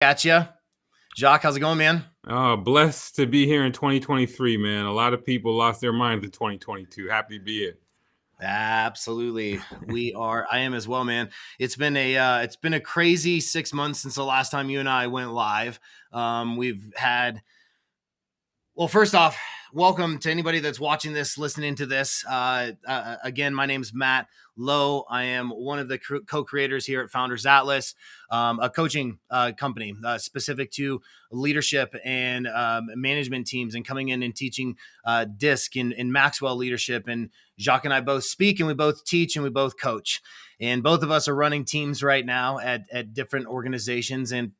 At you. Jacques, how's it going, man? Blessed to be here in 2023, man. A lot of people lost their minds in 2022. Happy to be here. Absolutely. I am as well, man. It's been a crazy 6 months since the last time you and I went live. We've had Well, first off, welcome to anybody that's watching this, listening to this. Again, my name's Matt Lowe. I am one of the co-creators here at Founders Atlas, a coaching company specific to leadership and management teams, and coming in and teaching DISC and Maxwell leadership. And Jacques and I both speak, and we both teach, and we both coach. And both of us are running teams right now at different organizations. And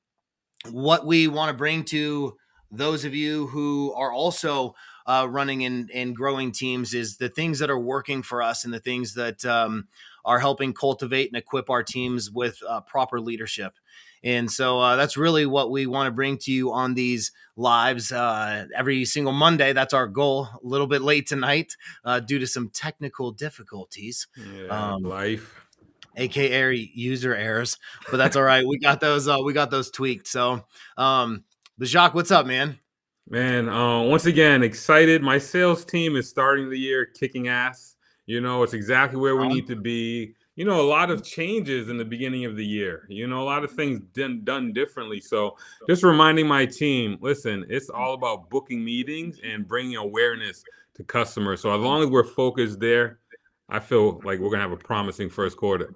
what we want to bring to those of you who are also running and growing teams is the things that are working for us, and the things that are helping cultivate and equip our teams with proper leadership. And so that's really what we want to bring to you on these lives every single Monday. That's our goal. A little bit late tonight due to some technical difficulties. Yeah, life. AKA user errors, but that's all right. We got those tweaked. So, but Jacques, what's up, man? Man, once again, excited. My sales team is starting the year kicking ass. It's exactly where we need to be. A lot of changes in the beginning of the year. A lot of things done differently. So just reminding my team, listen, it's all about booking meetings and bringing awareness to customers. So as long as we're focused there, I feel like we're going to have a promising first quarter.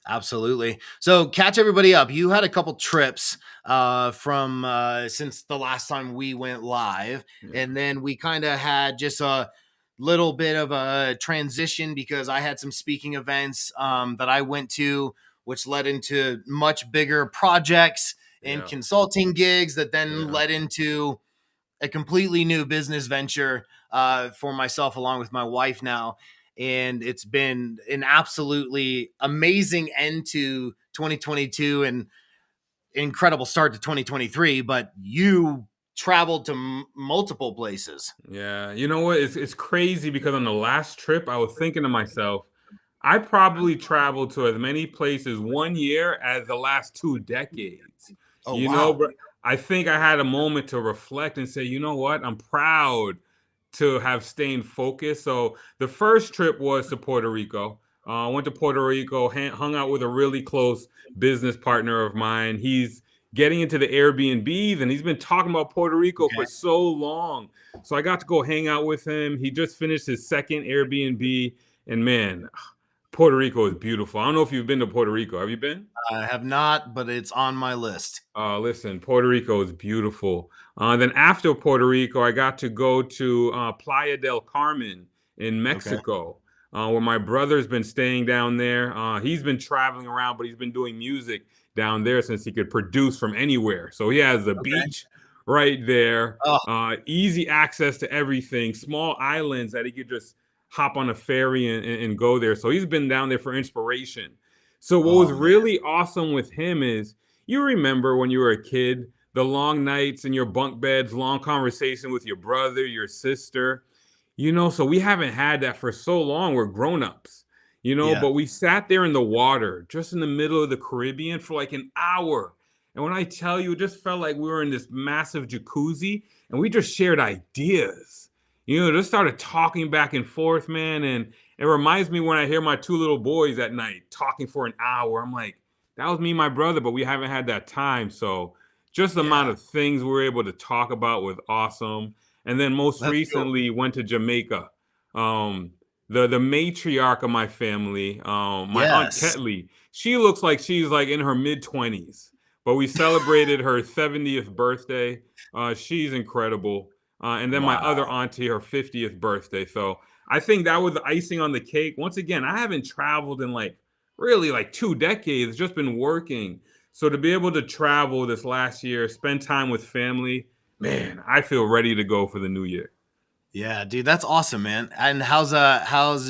Absolutely. So catch everybody up. You had a couple trips from since the last time we went live, and then we kind of had just a little bit of a transition because I had some speaking events that I went to, which led into much bigger projects and consulting gigs that then led into a completely new business venture for myself along with my wife now. And it's been an absolutely amazing end to 2022 and incredible start to 2023. But you traveled to multiple places. Yeah, you know what? It's crazy because on the last trip, I was thinking to myself, I probably traveled to as many places one year as the last 2 decades. Oh, You know, wow. but I think I had a moment to reflect and say, you know what? I'm proud to have stayed focused. So the first trip was to Puerto Rico. I went to Puerto Rico, hung out with a really close business partner of mine. He's getting into the Airbnbs, and he's been talking about Puerto Rico Okay. for so long. So I got to go hang out with him. He just finished his second Airbnb, and man, Puerto Rico is beautiful. I don't know if you've been to Puerto Rico. Have you been? I have not, but it's on my list. Listen, Puerto Rico is beautiful. Then after Puerto Rico, I got to go to Playa del Carmen in Okay. Mexico, where my brother's been staying down there. He's been traveling around, but he's been doing music down there since he could produce from anywhere. So he has the Okay. beach right there, Oh, easy access to everything, small islands that he could just hop on a ferry and go there. So he's been down there for inspiration. So what was oh man. really awesome with him is you remember when you were a kid, the long nights in your bunk beds, long conversation with your brother, your sister, so we haven't had that for so long. We're grown-ups, Yeah. but we sat there in the water, just in the middle of the Caribbean for like an hour. And when I tell you, it just felt like we were in this massive jacuzzi and we just shared ideas, just started talking back and forth, man. And it reminds me when I hear my two little boys at night talking for an hour. I'm like, that was me and my brother, but we haven't had that time. So just the amount Yeah. of things we were able to talk about was awesome. And then most That's cool. recently went to Jamaica. Um, the matriarch of my family, my aunt Yes. Ketley, she looks like she's like in her mid-20s, but we celebrated her 70th birthday. She's incredible. And then my other Wow. auntie, her 50th birthday. So I think that was the icing on the cake. Once again, I haven't traveled in like really like 2 decades, just been working. So to be able to travel this last year, spend time with family, man, I feel ready to go for the new year. Yeah, dude, that's awesome, man. And how's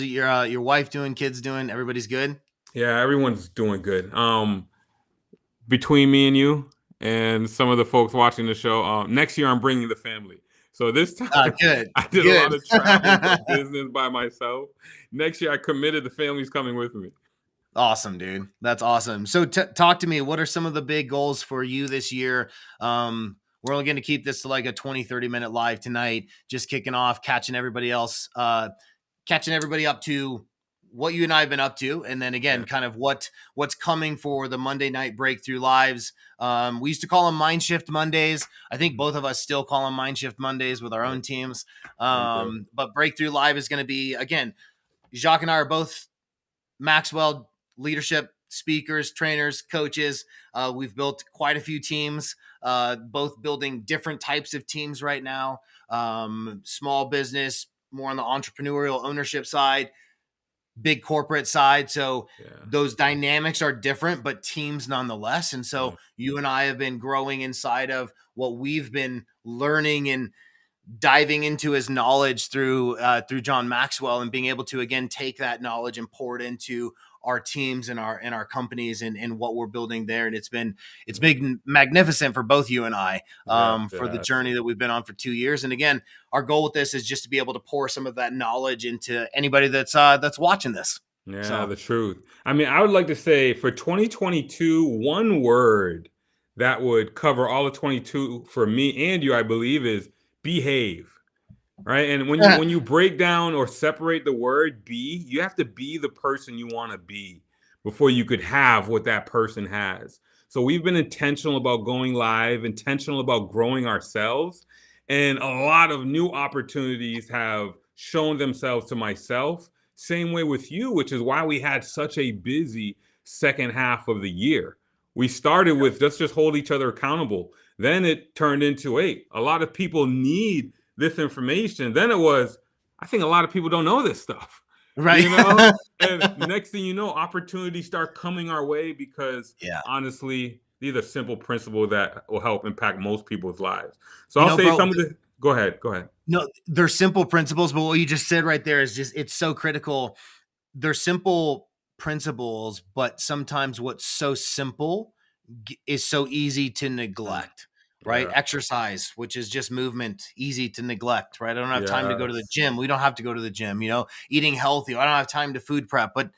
your wife doing, kids doing? Everybody's good? Yeah, everyone's doing good. Between me and you and some of the folks watching the show, next year I'm bringing the family. So this time Good. I did a Good. lot of traveling for business by myself. Next year I committed the family's coming with me. Awesome, dude. That's awesome. So talk to me. What are some of the big goals for you this year? We're only going to keep this to like a 20-30 minute live tonight, just kicking off, catching everybody up to what you and I have been up to. And then again, Yeah. kind of what's coming for the Monday night breakthrough lives. We used to call them Mind Shift Mondays. I think both of us still call them Mind Shift Mondays with our Yeah, own teams. me too. But breakthrough live is going to be, again, Jacques and I are both Maxwell leadership speakers, trainers, coaches. We've built quite a few teams, both building different types of teams right now. Small business, more on the entrepreneurial ownership side, big corporate side. So Yeah. those dynamics are different, but teams nonetheless. And Yeah. so you and I have been growing inside of what we've been learning and diving into his knowledge through John Maxwell, and being able to again take that knowledge and pour it into our teams and our companies and what we're building there. And it's been magnificent for both you and I, Yes, for the yes. journey that we've been on for 2 years. And again, our goal with this is just to be able to pour some of that knowledge into anybody that's watching this. Yeah, So the truth. I mean, I would like to say for 2022, one word that would cover all of 22 for me and you, I believe, is behave. Right? And when you break down or separate the word be, you have to be the person you want to be before you could have what that person has. So we've been intentional about going live, intentional about growing ourselves, and a lot of new opportunities have shown themselves to myself. Same way with you, which is why we had such a busy second half of the year. We started with let's just hold each other accountable. Then it turned into, hey, a lot of people need this information. Then it was, I think a lot of people don't know this stuff, right. you know? And next thing you know, opportunities start coming our way because Yeah. honestly, these are simple principles that will help impact most people's lives. So You I'll know, say bro, some of the, go ahead, go ahead. no, they're simple principles, but what you just said right there is just, it's so critical. They're simple principles, but sometimes what's so simple is so easy to Mm, neglect, right? yeah. Exercise, which is just movement, easy to neglect, right? I don't have time to go to the Yes. gym. We don't have to go to the gym, eating healthy. I don't have time to food prep, but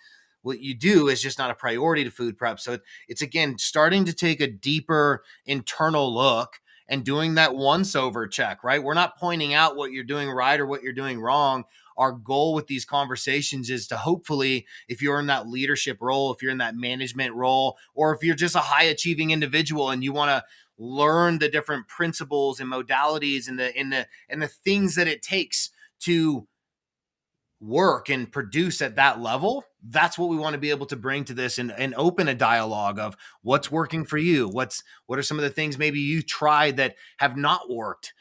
what you do is just not a priority to food prep. So it's again starting to take a deeper internal look and doing that once over check, right? We're not pointing out what you're doing right or what you're doing wrong. Our goal with these conversations is to hopefully, if you're in that leadership role, if you're in that management role, or if you're just a high achieving individual and you want to learn the different principles and modalities and the things that it takes to work and produce at that level, that's what we want to be able to bring to this, and open a dialogue of what's working for you, what are some of the things maybe you tried that have not worked.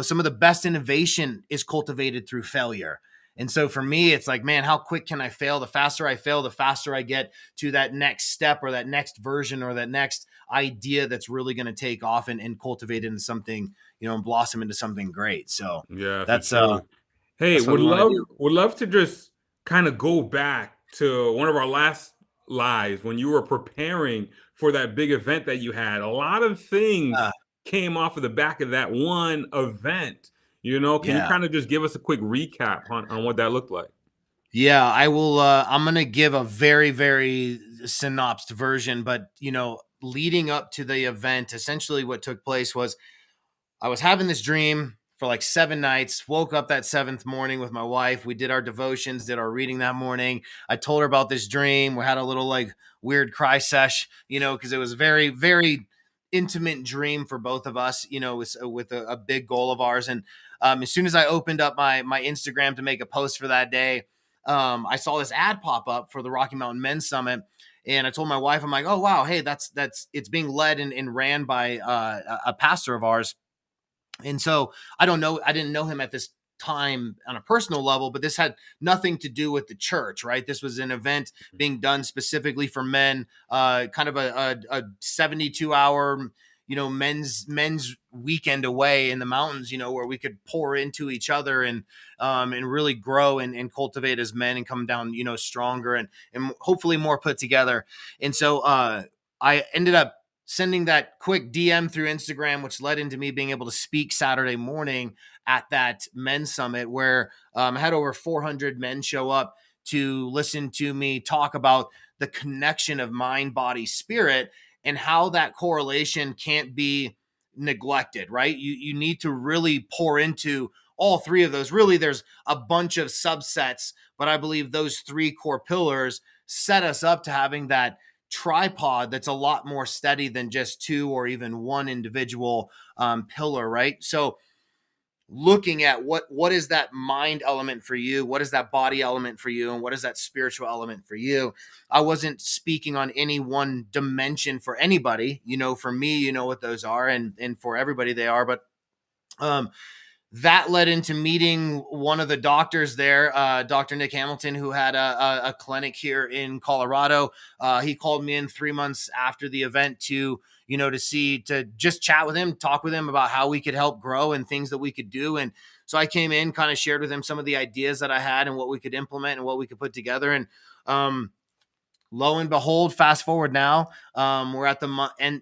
Some of the best innovation is cultivated through failure. And so for me, it's like, man, how quick can I fail? The faster I fail, the faster I get to that next step or that next version or that next idea that's really going to take off and cultivate into something, and blossom into something great. So Yes, the that's truth. Hey, that's what we want to do. would love to just kind of go back to one of our last lives when you were preparing for that big event that you had. A lot of things Uh, came off of the back of that one event. Can you yeah. kind of just give us a quick recap on what that looked like? Yeah, I will. I'm going to give a very, very synopsed version, but leading up to the event, essentially what took place was I was having this dream for like 7 nights, woke up that seventh morning with my wife. We did our devotions, did our reading that morning. I told her about this dream. We had a little like weird cry sesh, because it was very, very intimate dream for both of us, with a big goal of ours. And as soon as I opened up my Instagram to make a post for that day, I saw this ad pop up for the Rocky Mountain Men's Summit. And I told my wife, I'm like, oh wow, hey, that's it's being led and ran by a pastor of ours. And so I didn't know him at this time on a personal level, but this had nothing to do with the church, right? This was an event being done specifically for men, kind of a 72 hour, men's weekend away in the mountains, where we could pour into each other and really grow and cultivate as men and come down, stronger and hopefully more put together. And so I ended up sending that quick DM through Instagram, which led into me being able to speak Saturday morning at that men's summit where I had over 400 men show up to listen to me talk about the connection of mind, body, spirit, and how that correlation can't be neglected, right? You need to really pour into all three of those. Really, there's a bunch of subsets, but I believe those three core pillars set us up to having that tripod that's a lot more steady than just two or even one individual pillar, right? So looking at what is that mind element for you, what is that body element for you, and what is that spiritual element for you. I wasn't speaking on any one dimension for anybody. For me, what those are, and for everybody they are. But that led into meeting one of the doctors there, Dr. Nick Hamilton, who had a clinic here in Colorado. He called me in 3 months after the event to just chat with him, talk with him about how we could help grow and things that we could do. And so I came in, kind of shared with him some of the ideas that I had and what we could implement and what we could put together. And lo and behold, fast forward now, we're at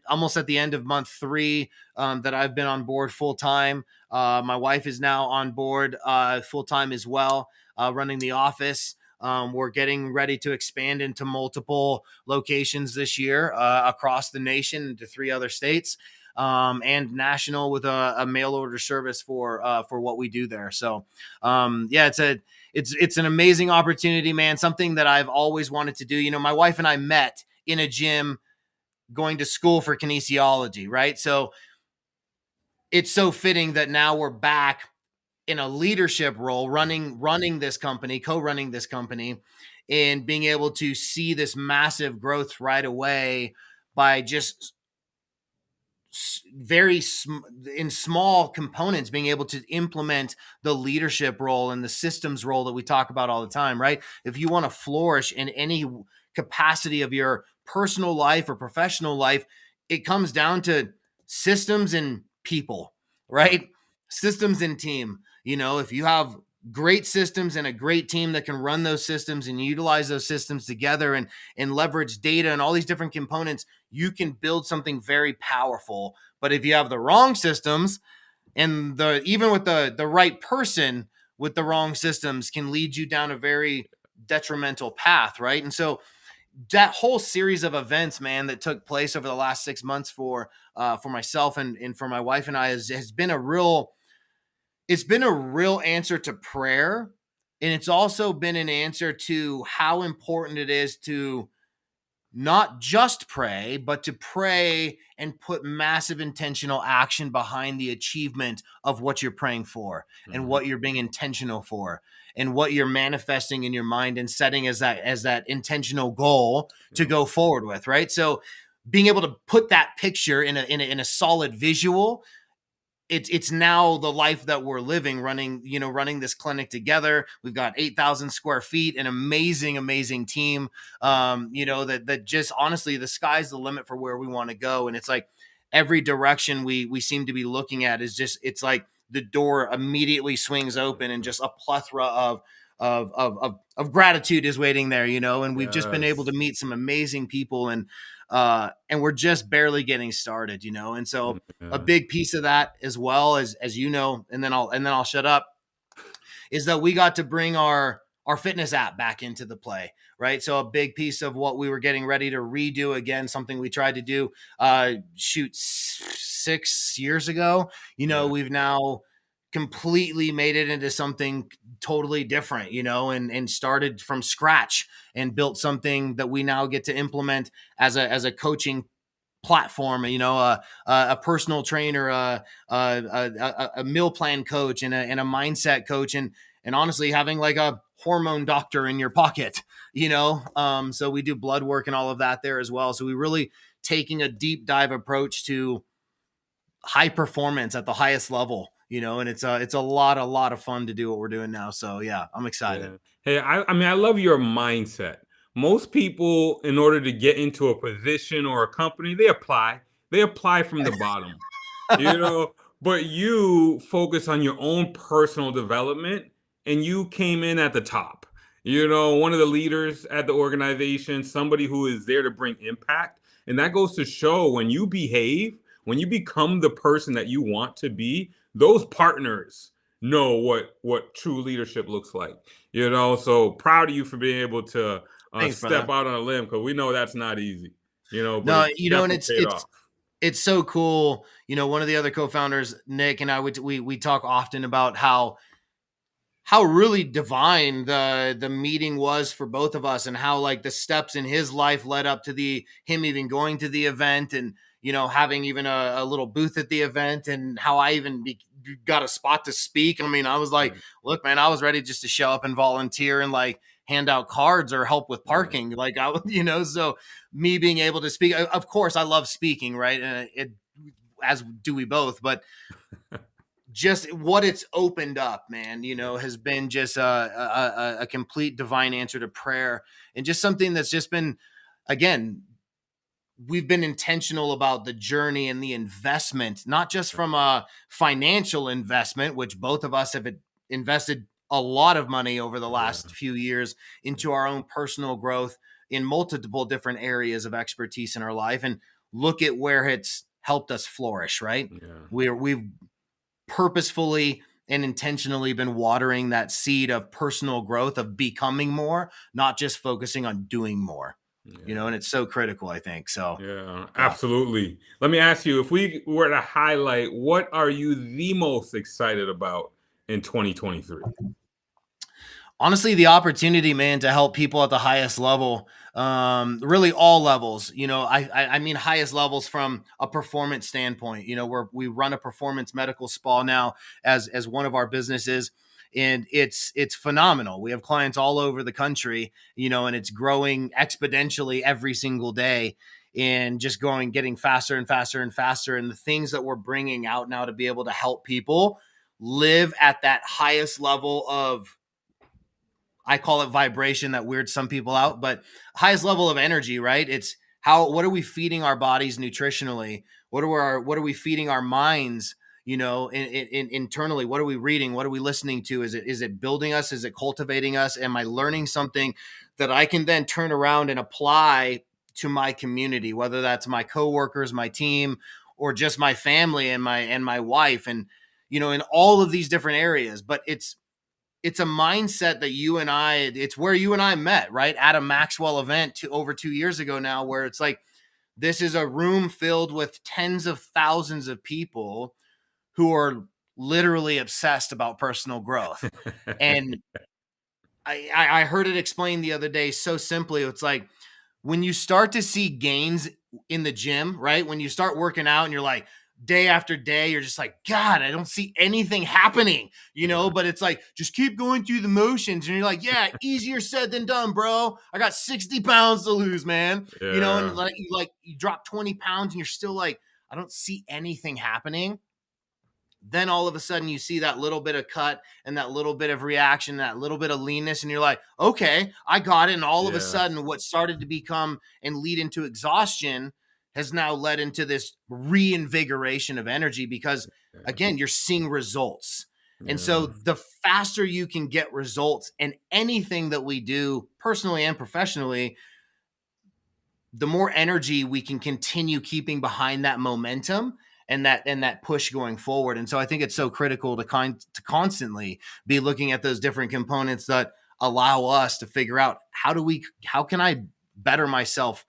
almost at the end of month 3 that I've been on board full time. My wife is now on board full time as well, running the office. We're getting ready to expand into multiple locations this year across the nation into 3 other states, and national with a mail order service for what we do there. So it's an amazing opportunity, man. Something that I've always wanted to do. My wife and I met in a gym going to school for kinesiology, right? So it's so fitting that now we're back in a leadership role, running this company, co-running this company, and being able to see this massive growth right away by just in small components, being able to implement the leadership role and the systems role that we talk about all the time, right? If you want to flourish in any capacity of your personal life or professional life, it comes down to systems and people, right? Systems and team. If you have great systems and a great team that can run those systems and utilize those systems together and leverage data and all these different components, you can build something very powerful. But if you have the wrong systems, and even with the right person with the wrong systems, can lead you down a very detrimental path, right? And so that whole series of events, man, that took place over the last 6 months for myself and for my wife and I has been a real answer to prayer. And it's also been an answer to how important it is to not just pray, but to pray and put massive intentional action behind the achievement of what you're praying for and what you're being intentional for and what you're manifesting in your mind and setting as that intentional goal to go forward with, right? So being able to put that picture in a solid visual, it's now the life that we're living, running this clinic together. We've got 8,000 square feet, an amazing team, that just honestly, the sky's the limit for where we want to go. And it's like every direction we seem to be looking at it's like the door immediately swings open and just a plethora of gratitude is waiting there, and we've just been able to meet some amazing people, and we're just barely getting started, and so a big piece of that as well as and then I'll shut up, is that we got to bring our fitness app back into the play, right? So a big piece of what we were getting ready to redo again, something we tried to do 6 years ago, we've now completely made it into something totally different, and started from scratch and built something that we now get to implement as a coaching platform, a personal trainer, a meal plan coach and a mindset coach, and honestly having like a hormone doctor in your pocket, so we do blood work and all of that there as well. So we really taking a deep dive approach to high performance at the highest level, and it's a lot of fun to do what we're doing now. So yeah, I'm excited. Hey, I mean, I love your mindset. Most people, in order to get into a position or a company, they apply from the bottom, but you focus on your own personal development and you came in at the top, one of the leaders at the organization, somebody who is there to bring impact. And that goes to show when you behave, when you become the person that you want to be, those partners, know what true leadership looks like. So proud of you for being able to Thanks, step brother. out on a limb, because we know that's not easy. But No, it's and definitely it's paid off. it's so cool. One of the other co-founders, Nick, and I we talk often about how really divine the meeting was for both of us, and how like the steps in his life led up to the him even going to the event, and having even a little booth at the event, and how I even got a spot to speak. I mean, I was like, Right. look, man, I was ready just to show up and volunteer and like hand out cards or help with Right. parking. Like I was, so me being able to speak, of course, I love speaking, right? And it as do we both, but just what it's opened up, man, has been just a complete divine answer to prayer, and just something that's just been, again, we've been intentional about the journey and the investment, not just from a financial investment, which both of us have invested a lot of money over the Yeah. last few years into our own personal growth in multiple different areas of expertise in our life. And look at where it's helped us flourish, right? Yeah. We've purposefully and intentionally been watering that seed of personal growth, of becoming more, not just focusing on doing more, Yeah. and it's so critical, I think. So, Yeah, yeah. absolutely. Let me ask you, if we were to highlight, what are you the most excited about in 2023? Honestly, the opportunity, man, to help people at the highest level, really all levels. I mean highest levels from a performance standpoint. Where we run a performance medical spa now as one of our businesses, and it's phenomenal. We have clients all over the country, and it's growing exponentially every single day, and just getting faster and faster and faster. And the things that we're bringing out now to be able to help people live at that highest level of, I call it vibration, that weirds some people out, but highest level of energy, right? It's what are we feeding our bodies nutritionally? What are we feeding our minds, internally? What are we reading? What are we listening to? Is it building us? Is it cultivating us? Am I learning something that I can then turn around and apply to my community, whether that's my coworkers, my team, or just my family and my wife, and in all of these different areas. But it's a mindset that it's where you and I met, right? At a Maxwell event over 2 years ago now, where it's like, this is a room filled with tens of thousands of people who are literally obsessed about personal growth. And I heard it explained the other day so simply. It's like, when you start to see gains in the gym, right? When you start working out and you're like, day after day, you're just like, God, I don't see anything happening, Yeah. but it's like, just keep going through the motions. And you're like, yeah, easier said than done, bro. I got 60 pounds to lose, man. And Yeah. you drop 20 pounds and you're still like, I don't see anything happening. Then all of a sudden you see that little bit of cut and that little bit of reaction, that little bit of leanness, and you're like, okay, I got it. And all of a Yes. sudden, what started to become and lead into exhaustion has now led into this reinvigoration of energy, because Yeah. again, you're seeing results. And so Yeah. the faster you can get results in anything that we do, personally and professionally, the more energy we can continue keeping behind that momentum and that push going forward. And so I think it's so critical to constantly be looking at those different components that allow us to figure out, how can I better myself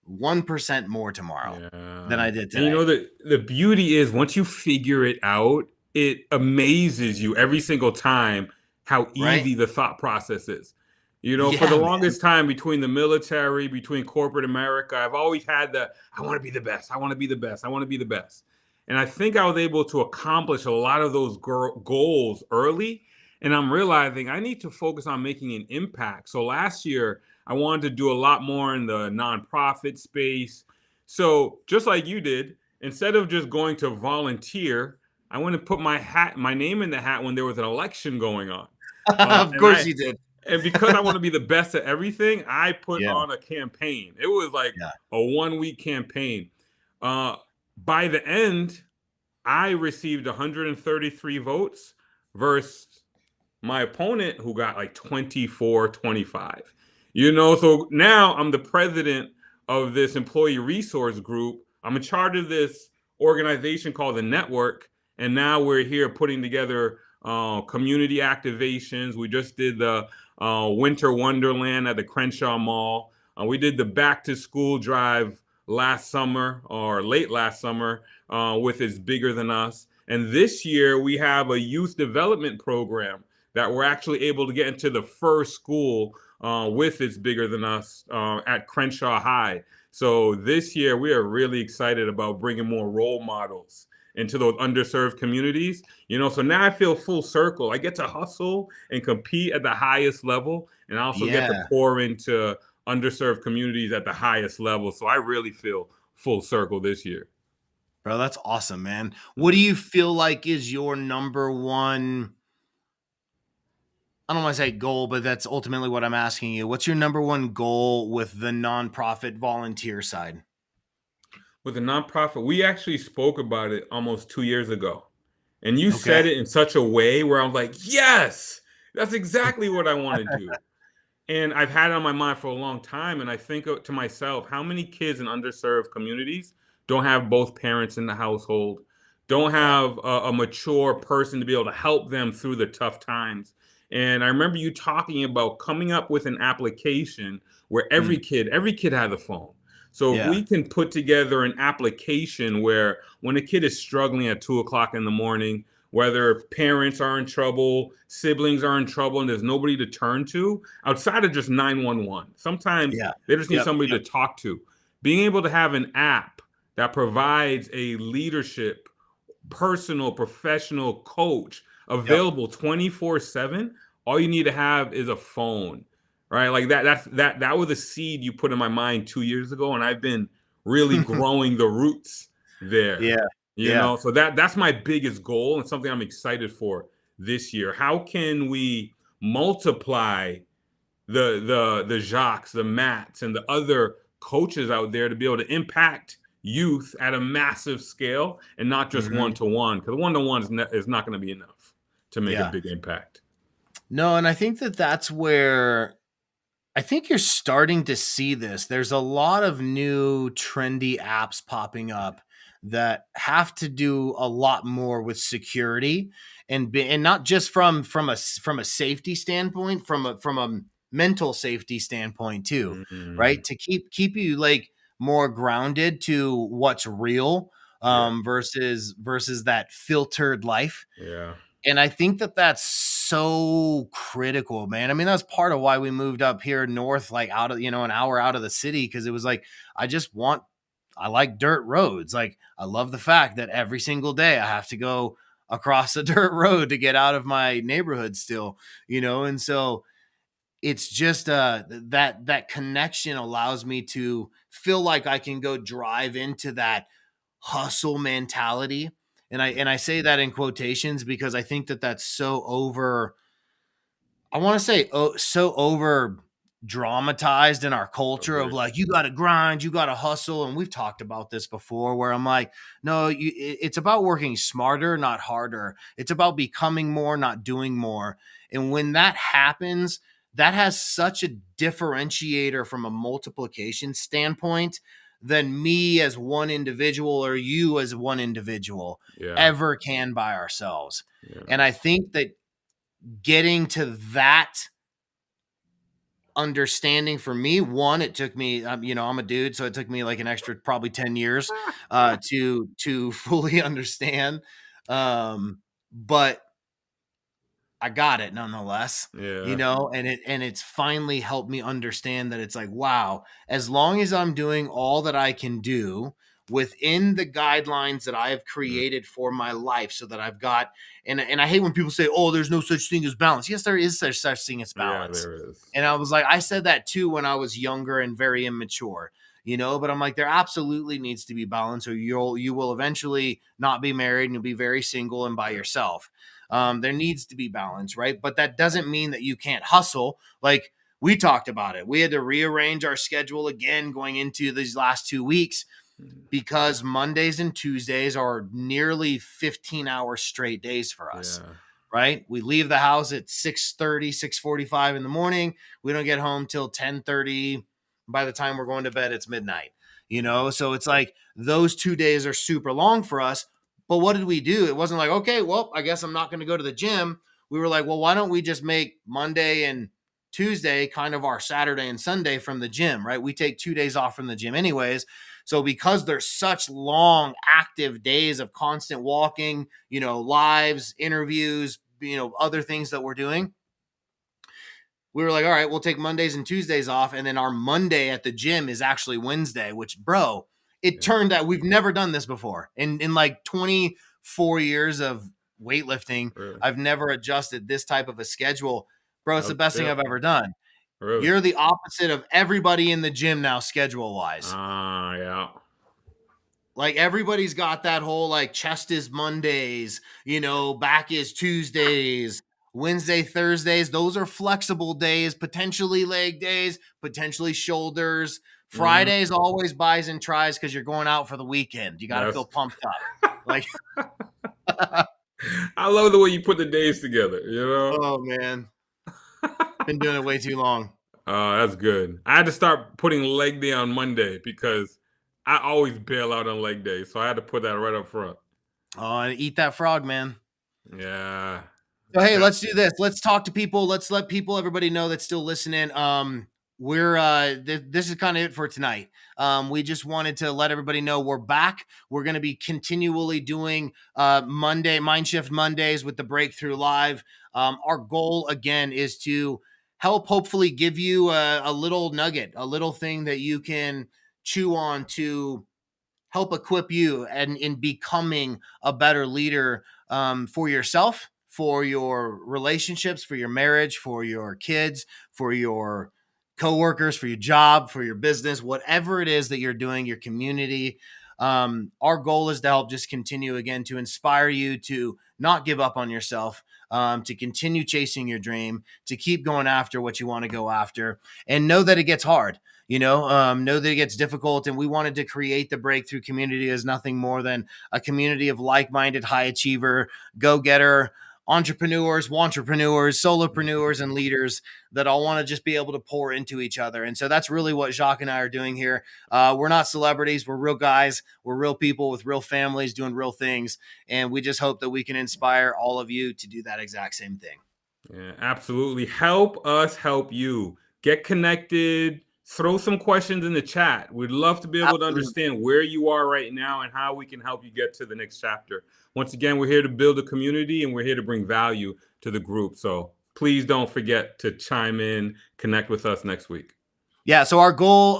1% more tomorrow than Yeah. I did And today. the beauty is, once you figure it out, it amazes you every single time how Right? easy the thought process is. For the Yeah, man. longest time, between the military, between corporate America, I've always had I want to be the best. I want to be the best. I want to be the best. And I think I was able to accomplish a lot of those goals early. And I'm realizing I need to focus on making an impact. So last year, I wanted to do a lot more in the nonprofit space. So just like you did, instead of just going to volunteer, I went to put my name in the hat when there was an election going on. Of And course I you did. and because I want to be the best at everything, I put Yeah. on a campaign. It was like Yeah. a 1 week campaign. Uh, by the end, I received 133 votes versus my opponent, who got like 24, 25. So now I'm the president of this employee resource group. I'm in charge of this organization called the Network. And now we're here putting together community activations. We just did the Winter Wonderland at the Crenshaw Mall. We did the back to school drive last summer or late last summer with It's Bigger Than Us. And this year we have a youth development program that we're actually able to get into the first school with It's Bigger Than Us at Crenshaw High. So this year we are really excited about bringing more role models into those underserved communities. So now I feel full circle. I get to hustle and compete at the highest level, and I also get to Yeah, pour into underserved communities at the highest level. So I really feel full circle this year. bro, that's awesome, man. What do you feel like is your number one? I don't want to say goal, but that's ultimately what I'm asking you. What's your number one goal with the nonprofit volunteer side? With a nonprofit, we actually spoke about it almost 2 years ago. And you Okay. said it in such a way where I'm like, yes, that's exactly what I want to do. And I've had it on my mind for a long time. And I think to myself, how many kids in underserved communities don't have both parents in the household, don't Right. have a mature person to be able to help them through the tough times? And I remember you talking about coming up with an application where Mm, every kid has a phone. So if yeah. we can put together an application where when a kid is struggling at 2 o'clock in the morning, whether parents are in trouble, siblings are in trouble, and there's nobody to turn to outside of just 911. Sometimes Yeah. they just need Yep. somebody Yep. to talk to. Being able to have an app that provides a leadership, personal, professional coach Yep. available 24/7, all you need to have is a phone. Right? Like that was a seed you put in my mind 2 years ago, and I've been really growing the roots there. Yeah. Yeah. So that's my biggest goal and something I'm excited for this year. How can we multiply the Jacques, the Matts, and the other coaches out there to be able to impact youth at a massive scale and not just Mhm. one to one? Because one to one is not going to be enough to make a Yeah. big impact. No, and I think that that's where I think you're starting to see this. There's a lot of new trendy apps popping up that have to do a lot more with security and not just from a safety standpoint, from a mental safety standpoint too, Mm, right? To keep you like more grounded to what's real yeah, versus that filtered life. yeah, And I think that that's so critical, man. I mean, that's part of why we moved up here north, like out of, an hour out of the city, because it was like, I like dirt roads. Like, I love the fact that every single day I have to go across a dirt road to get out of my neighborhood still, and so it's just that connection allows me to feel like I can go drive into that hustle mentality. And I say that in quotations because I think that that's so over, I want to say, so over dramatized in our culture of agree. like, you got to grind, you got to hustle. And we've talked about this before where I'm like, no, it's about working smarter, not harder. It's about becoming more, not doing more. And when that happens, that has such a differentiator from a multiplication standpoint than me as one individual or you as one individual Yeah, ever can by ourselves. yeah, And I think that getting to that understanding for me, one, it took me, I'm a dude, so it took me like an extra probably 10 years to fully understand. But I got it nonetheless, yeah. and it's finally helped me understand that it's like, wow, as long as I'm doing all that I can do within the guidelines that I have Mm, created for my life, so that I've got, and I hate when people say, oh, there's no such thing as balance. Yes, there is such thing as yeah, balance. there is. And I was like, I said that too when I was younger and very immature, but I'm like, there absolutely needs to be balance, or you will eventually not be married and you'll be very single and by Yeah, yourself. There needs to be balance, right? But that doesn't mean that you can't hustle. Like we talked about it. We had to rearrange our schedule again going into these last 2 weeks mm, because Mondays and Tuesdays are nearly 15-hour straight days for us. yeah, Right? We leave the house at 6:30, 6:45 in the morning. We don't get home till 10:30. By the time we're going to bed, it's midnight. So it's like those 2 days are super long for us, But what did we do? It wasn't like, okay, well, I guess I'm not going to go to the gym. We were like, well, why don't we just make Monday and Tuesday kind of our Saturday and Sunday from the gym, right? We take 2 days off from the gym anyways. So because there's such long active days of constant walking, lives, interviews, other things that we're doing, we were like, all right, we'll take Mondays and Tuesdays off. And then our Monday at the gym is actually Wednesday, which, bro, it Yeah. turned out we've never done this before. In like 24 years of weightlifting, Really. I've never adjusted this type of a schedule. Bro, it's the Oh, best thing yeah. I've ever done. Really. You're the opposite of everybody in the gym now, schedule wise. Yeah. Like everybody's got that whole like chest is Mondays, back is Tuesdays, Wednesday, Thursdays. Those are flexible days, potentially leg days, potentially shoulders. Mhm. Fridays always buys and tries because you're going out for the weekend. You got to feel That's pumped up. Like, I love the way you put the days together, you know? oh man, been doing it way too long. That's good. I had to start putting leg day on Monday because I always bail out on leg day, so I had to put that right up front. Oh, and eat that frog, man. Yeah. So hey, That let's do this. Let's talk to people. Let's let everybody know that's still listening. We're this is kind of it for tonight. We just wanted to let everybody know we're back. We're going to be continually doing Monday Mind Shift Mondays with the Breakthrough Live. Our goal again is to help hopefully give you a little nugget, a little thing that you can chew on to help equip you and in becoming a better leader for yourself, for your relationships, for your marriage, for your kids, for your coworkers, for your job, for your business, whatever it is that you're doing, your community. Our goal is to help just continue again to inspire you to not give up on yourself, to continue chasing your dream, to keep going after what you want to go after, and know that it gets hard. Know that it gets difficult. And we wanted to create the Breakthrough community as nothing more than a community of like-minded, high achiever, go-getter entrepreneurs, solopreneurs, and leaders that all want to just be able to pour into each other. And so that's really what Jacques and I are doing here. We're not celebrities. We're real guys. We're real people with real families doing real things. And we just hope that we can inspire all of you to do that exact same thing. Yeah, absolutely. Help us help you. Get connected. Throw some questions in the chat. We'd love to be able to Absolutely. understand where you are right now and how we can help you get to the next chapter. Once again, we're here to build a community and we're here to bring value to the group. So please don't forget to chime in, connect with us next week. Yeah, so our goal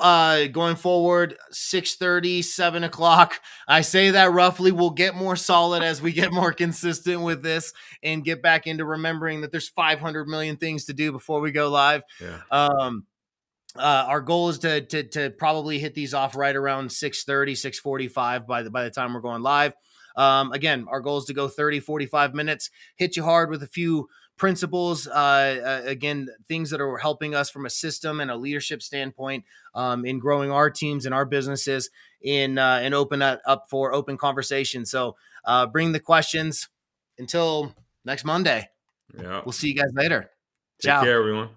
going forward, 6:30, 7 o'clock. I say that roughly. We'll get more solid as we get more consistent with this and get back into remembering that there's 500 million things to do before we go live. Yeah. Our goal is to probably hit these off right around 6:30, 6:45 by the time we're going live. Again, our goal is to go 30, 45 minutes, hit you hard with a few principles. Again, things that are helping us from a system and a leadership standpoint in growing our teams and our businesses and open that up for open conversation. So bring the questions until next Monday. Yeah. We'll see you guys later. Take Ciao. care, everyone.